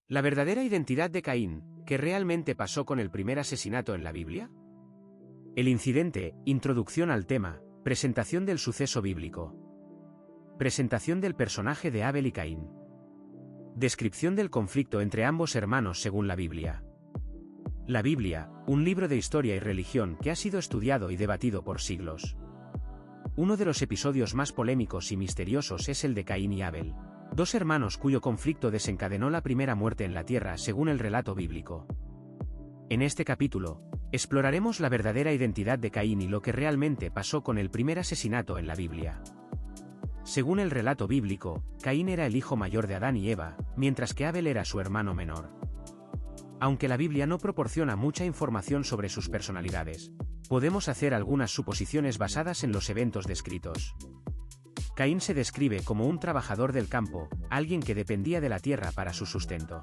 La verdadera identidad de Caín, ¿qué realmente pasó con el primer asesinato en la Biblia? El incidente, introducción al tema, presentación del suceso bíblico. Presentación del personaje de Abel y Caín. Descripción del conflicto entre ambos hermanos según la Biblia. La Biblia, un libro de historia y religión que ha sido estudiado y debatido por siglos. Uno de los episodios más polémicos y misteriosos es el de Caín y Abel, dos hermanos cuyo conflicto desencadenó la primera muerte en la tierra según el relato bíblico. En este capítulo, exploraremos la verdadera identidad de Caín y lo que realmente pasó con el primer asesinato en la Biblia. Según el relato bíblico, Caín era el hijo mayor de Adán y Eva, mientras que Abel era su hermano menor. Aunque la Biblia no proporciona mucha información sobre sus personalidades, podemos hacer algunas suposiciones basadas en los eventos descritos. Caín se describe como un trabajador del campo, alguien que dependía de la tierra para su sustento.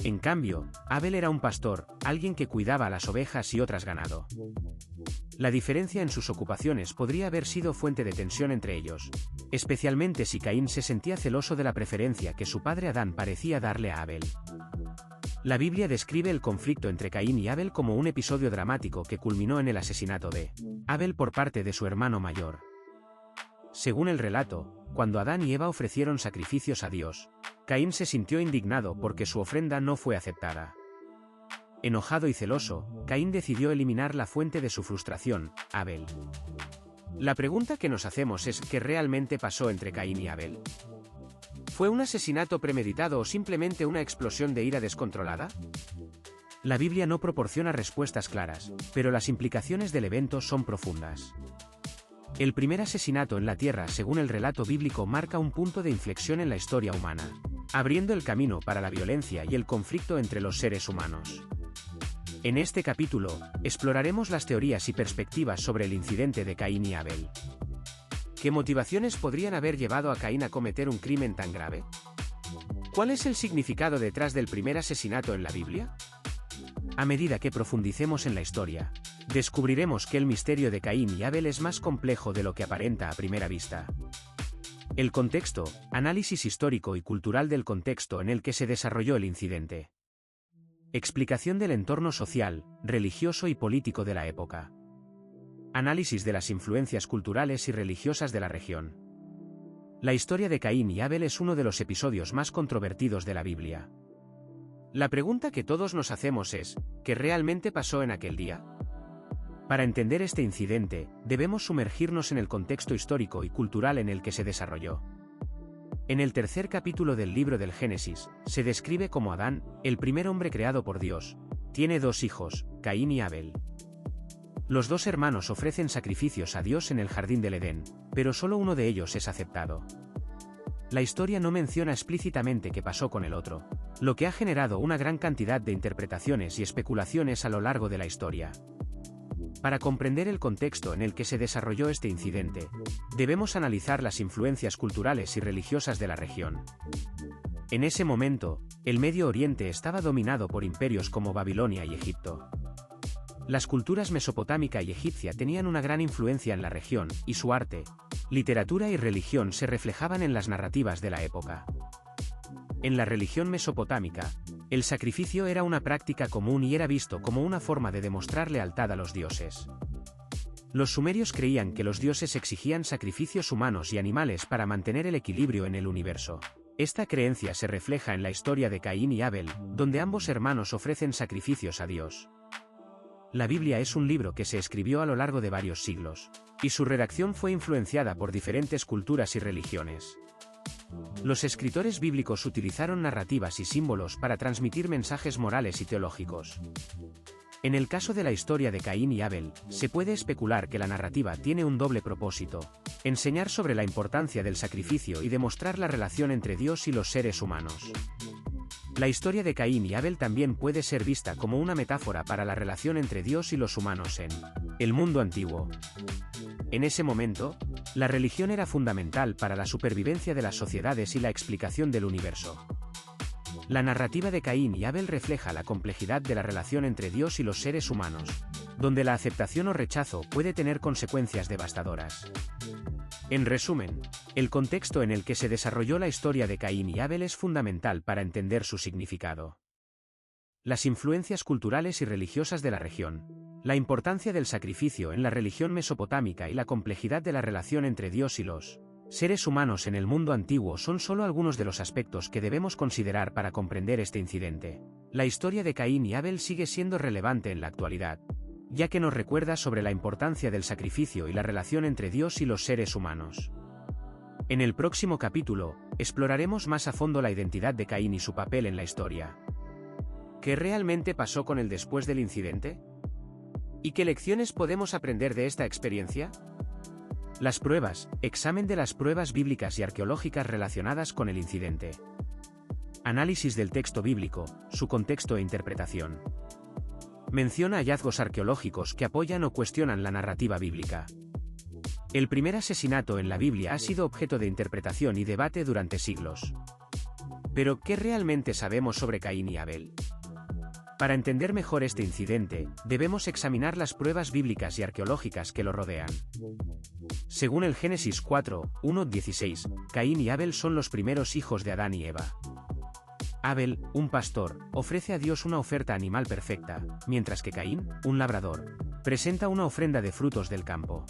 En cambio, Abel era un pastor, alguien que cuidaba las ovejas y otras ganado. La diferencia en sus ocupaciones podría haber sido fuente de tensión entre ellos, especialmente si Caín se sentía celoso de la preferencia que su padre Adán parecía darle a Abel. La Biblia describe el conflicto entre Caín y Abel como un episodio dramático que culminó en el asesinato de Abel por parte de su hermano mayor. Según el relato, cuando Adán y Eva ofrecieron sacrificios a Dios, Caín se sintió indignado porque su ofrenda no fue aceptada. Enojado y celoso, Caín decidió eliminar la fuente de su frustración, Abel. La pregunta que nos hacemos es ¿qué realmente pasó entre Caín y Abel? ¿Fue un asesinato premeditado o simplemente una explosión de ira descontrolada? La Biblia no proporciona respuestas claras, pero las implicaciones del evento son profundas. El primer asesinato en la tierra según el relato bíblico marca un punto de inflexión en la historia humana, abriendo el camino para la violencia y el conflicto entre los seres humanos. En este capítulo, exploraremos las teorías y perspectivas sobre el incidente de Caín y Abel. ¿Qué motivaciones podrían haber llevado a Caín a cometer un crimen tan grave? ¿Cuál es el significado detrás del primer asesinato en la Biblia? A medida que profundicemos en la historia, descubriremos que el misterio de Caín y Abel es más complejo de lo que aparenta a primera vista. El contexto, análisis histórico y cultural del contexto en el que se desarrolló el incidente. Explicación del entorno social, religioso y político de la época. Análisis de las influencias culturales y religiosas de la región. La historia de Caín y Abel es uno de los episodios más controvertidos de la Biblia. La pregunta que todos nos hacemos es, ¿qué realmente pasó en aquel día? Para entender este incidente, debemos sumergirnos en el contexto histórico y cultural en el que se desarrolló. En el tercer capítulo del libro del Génesis, se describe cómo Adán, el primer hombre creado por Dios, tiene dos hijos, Caín y Abel. Los dos hermanos ofrecen sacrificios a Dios en el jardín del Edén, pero solo uno de ellos es aceptado. La historia no menciona explícitamente qué pasó con el otro, lo que ha generado una gran cantidad de interpretaciones y especulaciones a lo largo de la historia. Para comprender el contexto en el que se desarrolló este incidente, debemos analizar las influencias culturales y religiosas de la región. En ese momento, el Medio Oriente estaba dominado por imperios como Babilonia y Egipto. Las culturas mesopotámica y egipcia tenían una gran influencia en la región, y su arte, literatura y religión se reflejaban en las narrativas de la época. En la religión mesopotámica, el sacrificio era una práctica común y era visto como una forma de demostrar lealtad a los dioses. Los sumerios creían que los dioses exigían sacrificios humanos y animales para mantener el equilibrio en el universo. Esta creencia se refleja en la historia de Caín y Abel, donde ambos hermanos ofrecen sacrificios a Dios. La Biblia es un libro que se escribió a lo largo de varios siglos, y su redacción fue influenciada por diferentes culturas y religiones. Los escritores bíblicos utilizaron narrativas y símbolos para transmitir mensajes morales y teológicos. En el caso de la historia de Caín y Abel, se puede especular que la narrativa tiene un doble propósito: enseñar sobre la importancia del sacrificio y demostrar la relación entre Dios y los seres humanos. La historia de Caín y Abel también puede ser vista como una metáfora para la relación entre Dios y los humanos en el mundo antiguo. En ese momento, la religión era fundamental para la supervivencia de las sociedades y la explicación del universo. La narrativa de Caín y Abel refleja la complejidad de la relación entre Dios y los seres humanos, donde la aceptación o rechazo puede tener consecuencias devastadoras. En resumen, el contexto en el que se desarrolló la historia de Caín y Abel es fundamental para entender su significado. Las influencias culturales y religiosas de la región, la importancia del sacrificio en la religión mesopotámica y la complejidad de la relación entre Dios y los seres humanos en el mundo antiguo son solo algunos de los aspectos que debemos considerar para comprender este incidente. La historia de Caín y Abel sigue siendo relevante en la actualidad, ya que nos recuerda sobre la importancia del sacrificio y la relación entre Dios y los seres humanos. En el próximo capítulo, exploraremos más a fondo la identidad de Caín y su papel en la historia. ¿Qué realmente pasó con él después del incidente? ¿Y qué lecciones podemos aprender de esta experiencia? Las pruebas, examen de las pruebas bíblicas y arqueológicas relacionadas con el incidente. Análisis del texto bíblico, su contexto e interpretación. Menciona hallazgos arqueológicos que apoyan o cuestionan la narrativa bíblica. El primer asesinato en la Biblia ha sido objeto de interpretación y debate durante siglos. Pero, ¿qué realmente sabemos sobre Caín y Abel? Para entender mejor este incidente, debemos examinar las pruebas bíblicas y arqueológicas que lo rodean. Según el Génesis 4, 1-16, Caín y Abel son los primeros hijos de Adán y Eva. Abel, un pastor, ofrece a Dios una oferta animal perfecta, mientras que Caín, un labrador, presenta una ofrenda de frutos del campo.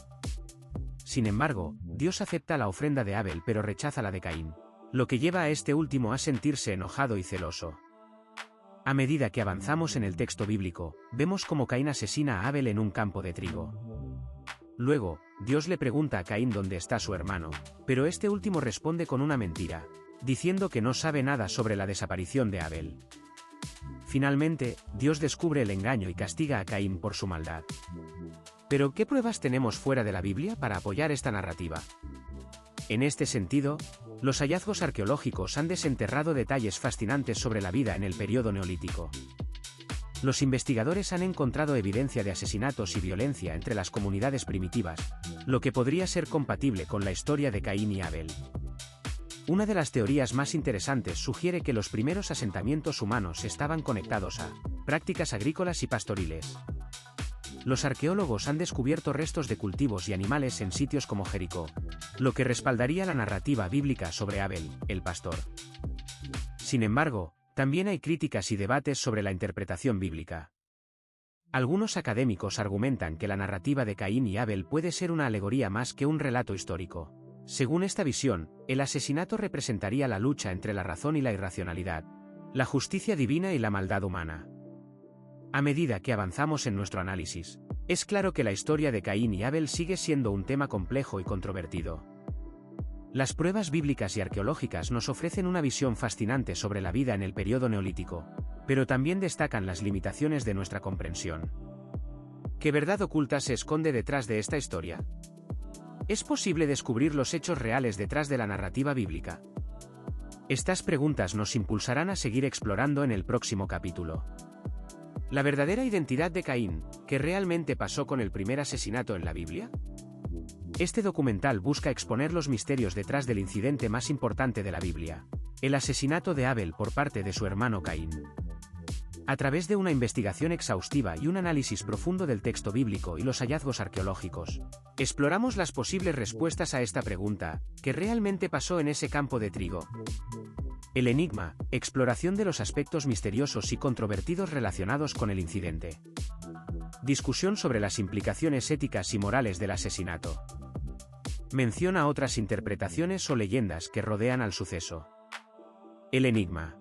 Sin embargo, Dios acepta la ofrenda de Abel pero rechaza la de Caín, lo que lleva a este último a sentirse enojado y celoso. A medida que avanzamos en el texto bíblico, vemos cómo Caín asesina a Abel en un campo de trigo. Luego, Dios le pregunta a Caín dónde está su hermano, pero este último responde con una mentira, diciendo que no sabe nada sobre la desaparición de Abel. Finalmente, Dios descubre el engaño y castiga a Caín por su maldad. Pero, ¿qué pruebas tenemos fuera de la Biblia para apoyar esta narrativa? En este sentido, los hallazgos arqueológicos han desenterrado detalles fascinantes sobre la vida en el período neolítico. Los investigadores han encontrado evidencia de asesinatos y violencia entre las comunidades primitivas, lo que podría ser compatible con la historia de Caín y Abel. Una de las teorías más interesantes sugiere que los primeros asentamientos humanos estaban conectados a prácticas agrícolas y pastoriles. Los arqueólogos han descubierto restos de cultivos y animales en sitios como Jericó, lo que respaldaría la narrativa bíblica sobre Abel, el pastor. Sin embargo, también hay críticas y debates sobre la interpretación bíblica. Algunos académicos argumentan que la narrativa de Caín y Abel puede ser una alegoría más que un relato histórico. Según esta visión, el asesinato representaría la lucha entre la razón y la irracionalidad, la justicia divina y la maldad humana. A medida que avanzamos en nuestro análisis, es claro que la historia de Caín y Abel sigue siendo un tema complejo y controvertido. Las pruebas bíblicas y arqueológicas nos ofrecen una visión fascinante sobre la vida en el período neolítico, pero también destacan las limitaciones de nuestra comprensión. ¿Qué verdad oculta se esconde detrás de esta historia? ¿Es posible descubrir los hechos reales detrás de la narrativa bíblica? Estas preguntas nos impulsarán a seguir explorando en el próximo capítulo. ¿La verdadera identidad de Caín, qué realmente pasó con el primer asesinato en la Biblia? Este documental busca exponer los misterios detrás del incidente más importante de la Biblia, el asesinato de Abel por parte de su hermano Caín. A través de una investigación exhaustiva y un análisis profundo del texto bíblico y los hallazgos arqueológicos, exploramos las posibles respuestas a esta pregunta: ¿qué realmente pasó en ese campo de trigo? El enigma, exploración de los aspectos misteriosos y controvertidos relacionados con el incidente. Discusión sobre las implicaciones éticas y morales del asesinato. Menciona otras interpretaciones o leyendas que rodean al suceso. El enigma.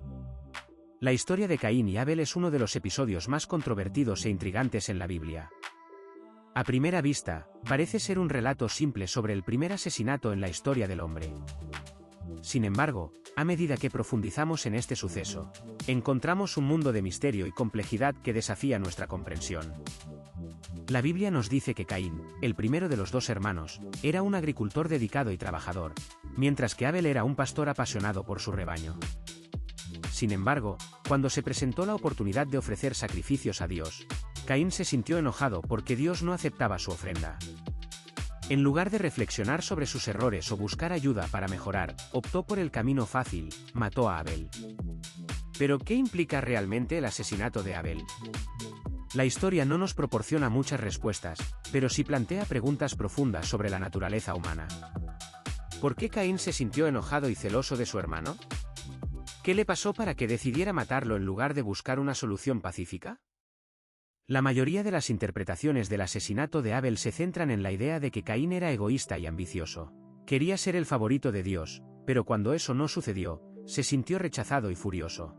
La historia de Caín y Abel es uno de los episodios más controvertidos e intrigantes en la Biblia. A primera vista, parece ser un relato simple sobre el primer asesinato en la historia del hombre. Sin embargo, a medida que profundizamos en este suceso, encontramos un mundo de misterio y complejidad que desafía nuestra comprensión. La Biblia nos dice que Caín, el primero de los dos hermanos, era un agricultor dedicado y trabajador, mientras que Abel era un pastor apasionado por su rebaño. Sin embargo, cuando se presentó la oportunidad de ofrecer sacrificios a Dios, Caín se sintió enojado porque Dios no aceptaba su ofrenda. En lugar de reflexionar sobre sus errores o buscar ayuda para mejorar, optó por el camino fácil: mató a Abel. ¿Pero qué implica realmente el asesinato de Abel? La historia no nos proporciona muchas respuestas, pero sí plantea preguntas profundas sobre la naturaleza humana. ¿Por qué Caín se sintió enojado y celoso de su hermano? ¿Qué le pasó para que decidiera matarlo en lugar de buscar una solución pacífica? La mayoría de las interpretaciones del asesinato de Abel se centran en la idea de que Caín era egoísta y ambicioso. Quería ser el favorito de Dios, pero cuando eso no sucedió, se sintió rechazado y furioso.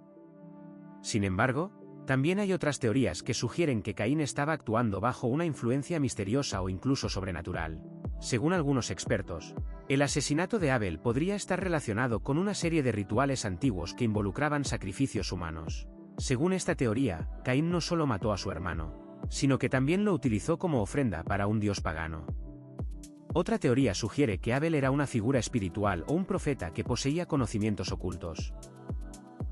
Sin embargo, también hay otras teorías que sugieren que Caín estaba actuando bajo una influencia misteriosa o incluso sobrenatural. Según algunos expertos, el asesinato de Abel podría estar relacionado con una serie de rituales antiguos que involucraban sacrificios humanos. Según esta teoría, Caín no solo mató a su hermano, sino que también lo utilizó como ofrenda para un dios pagano. Otra teoría sugiere que Abel era una figura espiritual o un profeta que poseía conocimientos ocultos.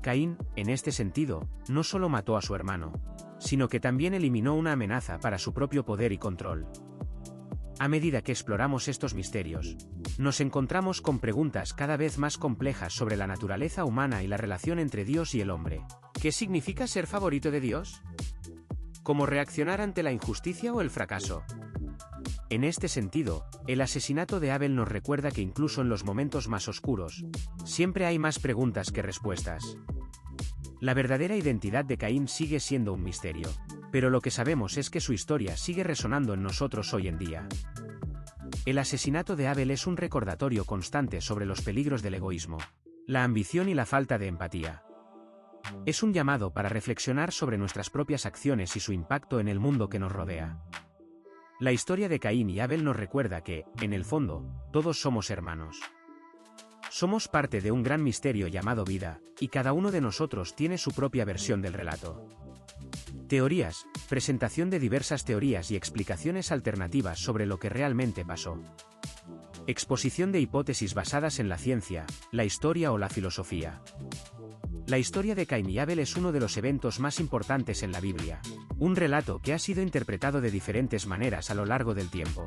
Caín, en este sentido, no solo mató a su hermano, sino que también eliminó una amenaza para su propio poder y control. A medida que exploramos estos misterios, nos encontramos con preguntas cada vez más complejas sobre la naturaleza humana y la relación entre Dios y el hombre. ¿Qué significa ser favorito de Dios? ¿Cómo reaccionar ante la injusticia o el fracaso? En este sentido, el asesinato de Abel nos recuerda que incluso en los momentos más oscuros, siempre hay más preguntas que respuestas. La verdadera identidad de Caín sigue siendo un misterio, pero lo que sabemos es que su historia sigue resonando en nosotros hoy en día. El asesinato de Abel es un recordatorio constante sobre los peligros del egoísmo, la ambición y la falta de empatía. Es un llamado para reflexionar sobre nuestras propias acciones y su impacto en el mundo que nos rodea. La historia de Caín y Abel nos recuerda que, en el fondo, todos somos hermanos. Somos parte de un gran misterio llamado vida, y cada uno de nosotros tiene su propia versión del relato. Teorías, presentación de diversas teorías y explicaciones alternativas sobre lo que realmente pasó. Exposición de hipótesis basadas en la ciencia, la historia o la filosofía. La historia de Caín y Abel es uno de los eventos más importantes en la Biblia, un relato que ha sido interpretado de diferentes maneras a lo largo del tiempo.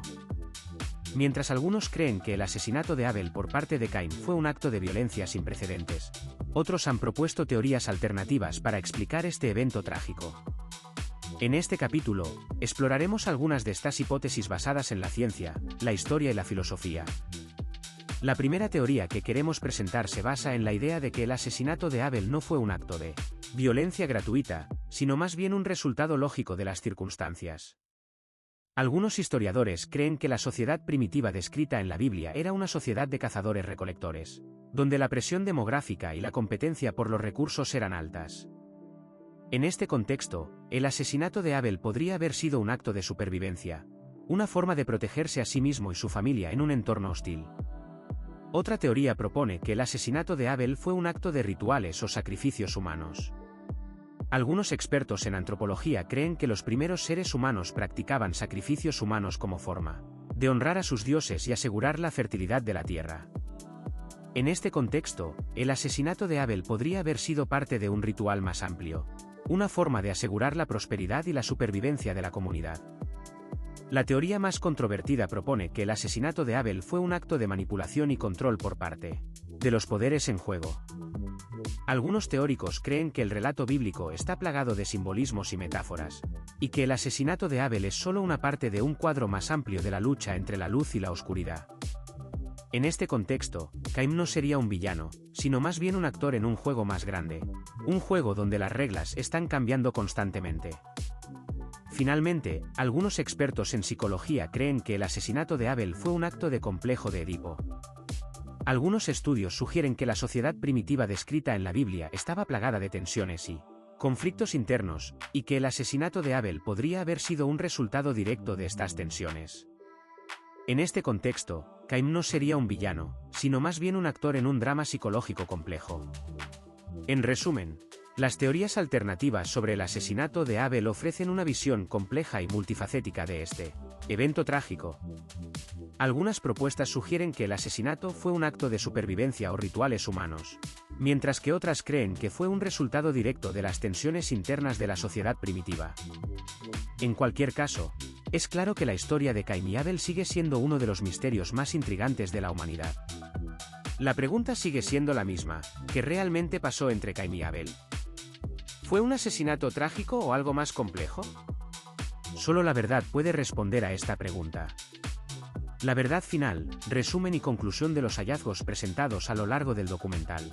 Mientras algunos creen que el asesinato de Abel por parte de Caín fue un acto de violencia sin precedentes, otros han propuesto teorías alternativas para explicar este evento trágico. En este capítulo, exploraremos algunas de estas hipótesis basadas en la ciencia, la historia y la filosofía. La primera teoría que queremos presentar se basa en la idea de que el asesinato de Abel no fue un acto de violencia gratuita, sino más bien un resultado lógico de las circunstancias. Algunos historiadores creen que la sociedad primitiva descrita en la Biblia era una sociedad de cazadores-recolectores, donde la presión demográfica y la competencia por los recursos eran altas. En este contexto, el asesinato de Abel podría haber sido un acto de supervivencia, una forma de protegerse a sí mismo y su familia en un entorno hostil. Otra teoría propone que el asesinato de Abel fue un acto de rituales o sacrificios humanos. Algunos expertos en antropología creen que los primeros seres humanos practicaban sacrificios humanos como forma de honrar a sus dioses y asegurar la fertilidad de la tierra. En este contexto, el asesinato de Abel podría haber sido parte de un ritual más amplio, una forma de asegurar la prosperidad y la supervivencia de la comunidad. La teoría más controvertida propone que el asesinato de Abel fue un acto de manipulación y control por parte de los poderes en juego. Algunos teóricos creen que el relato bíblico está plagado de simbolismos y metáforas, y que el asesinato de Abel es solo una parte de un cuadro más amplio de la lucha entre la luz y la oscuridad. En este contexto, Caín no sería un villano, sino más bien un actor en un juego más grande, un juego donde las reglas están cambiando constantemente. Finalmente, algunos expertos en psicología creen que el asesinato de Abel fue un acto de complejo de Edipo. Algunos estudios sugieren que la sociedad primitiva descrita en la Biblia estaba plagada de tensiones y conflictos internos, y que el asesinato de Abel podría haber sido un resultado directo de estas tensiones. En este contexto, Caín no sería un villano, sino más bien un actor en un drama psicológico complejo. En resumen, las teorías alternativas sobre el asesinato de Abel ofrecen una visión compleja y multifacética de este evento trágico. Algunas propuestas sugieren que el asesinato fue un acto de supervivencia o rituales humanos, mientras que otras creen que fue un resultado directo de las tensiones internas de la sociedad primitiva. En cualquier caso, es claro que la historia de Caín y Abel sigue siendo uno de los misterios más intrigantes de la humanidad. La pregunta sigue siendo la misma: ¿qué realmente pasó entre Caín y Abel? ¿Fue un asesinato trágico o algo más complejo? Solo la verdad puede responder a esta pregunta. La verdad final, resumen y conclusión de los hallazgos presentados a lo largo del documental.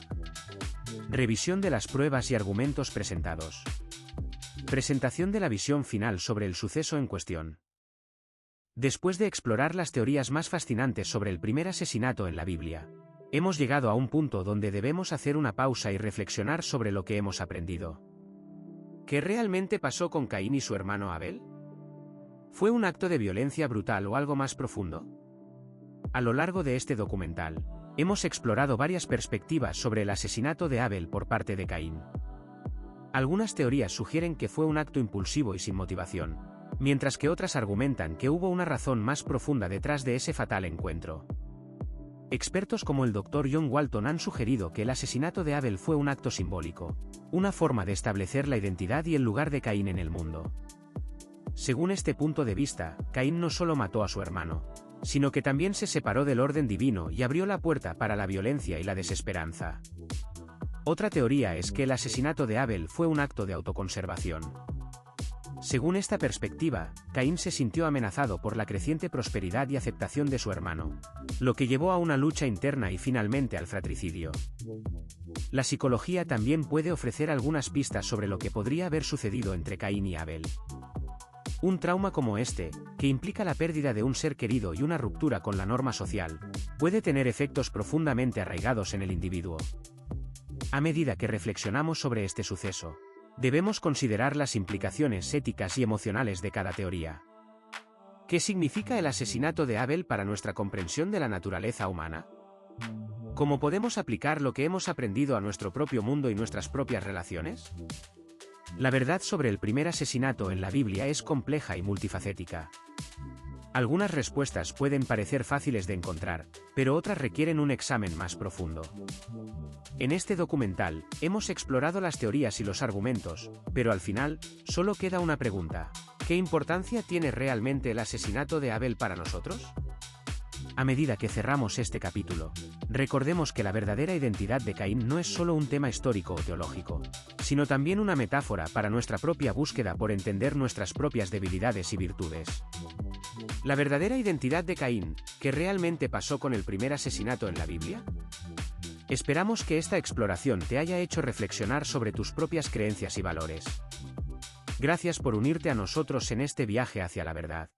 Revisión de las pruebas y argumentos presentados. Presentación de la visión final sobre el suceso en cuestión. Después de explorar las teorías más fascinantes sobre el primer asesinato en la Biblia, hemos llegado a un punto donde debemos hacer una pausa y reflexionar sobre lo que hemos aprendido. ¿Qué realmente pasó con Caín y su hermano Abel? ¿Fue un acto de violencia brutal o algo más profundo? A lo largo de este documental, hemos explorado varias perspectivas sobre el asesinato de Abel por parte de Caín. Algunas teorías sugieren que fue un acto impulsivo y sin motivación, mientras que otras argumentan que hubo una razón más profunda detrás de ese fatal encuentro. Expertos como el Dr. John Walton han sugerido que el asesinato de Abel fue un acto simbólico, una forma de establecer la identidad y el lugar de Caín en el mundo. Según este punto de vista, Caín no solo mató a su hermano, sino que también se separó del orden divino y abrió la puerta para la violencia y la desesperanza. Otra teoría es que el asesinato de Abel fue un acto de autoconservación. Según esta perspectiva, Caín se sintió amenazado por la creciente prosperidad y aceptación de su hermano, lo que llevó a una lucha interna y finalmente al fratricidio. La psicología también puede ofrecer algunas pistas sobre lo que podría haber sucedido entre Caín y Abel. Un trauma como este, que implica la pérdida de un ser querido y una ruptura con la norma social, puede tener efectos profundamente arraigados en el individuo. A medida que reflexionamos sobre este suceso, debemos considerar las implicaciones éticas y emocionales de cada teoría. ¿Qué significa el asesinato de Abel para nuestra comprensión de la naturaleza humana? ¿Cómo podemos aplicar lo que hemos aprendido a nuestro propio mundo y nuestras propias relaciones? La verdad sobre el primer asesinato en la Biblia es compleja y multifacética. Algunas respuestas pueden parecer fáciles de encontrar, pero otras requieren un examen más profundo. En este documental, hemos explorado las teorías y los argumentos, pero al final, solo queda una pregunta: ¿qué importancia tiene realmente el asesinato de Abel para nosotros? A medida que cerramos este capítulo, recordemos que la verdadera identidad de Caín no es solo un tema histórico o teológico, sino también una metáfora para nuestra propia búsqueda por entender nuestras propias debilidades y virtudes. ¿La verdadera identidad de Caín, qué realmente pasó con el primer asesinato en la Biblia? Esperamos que esta exploración te haya hecho reflexionar sobre tus propias creencias y valores. Gracias por unirte a nosotros en este viaje hacia la verdad.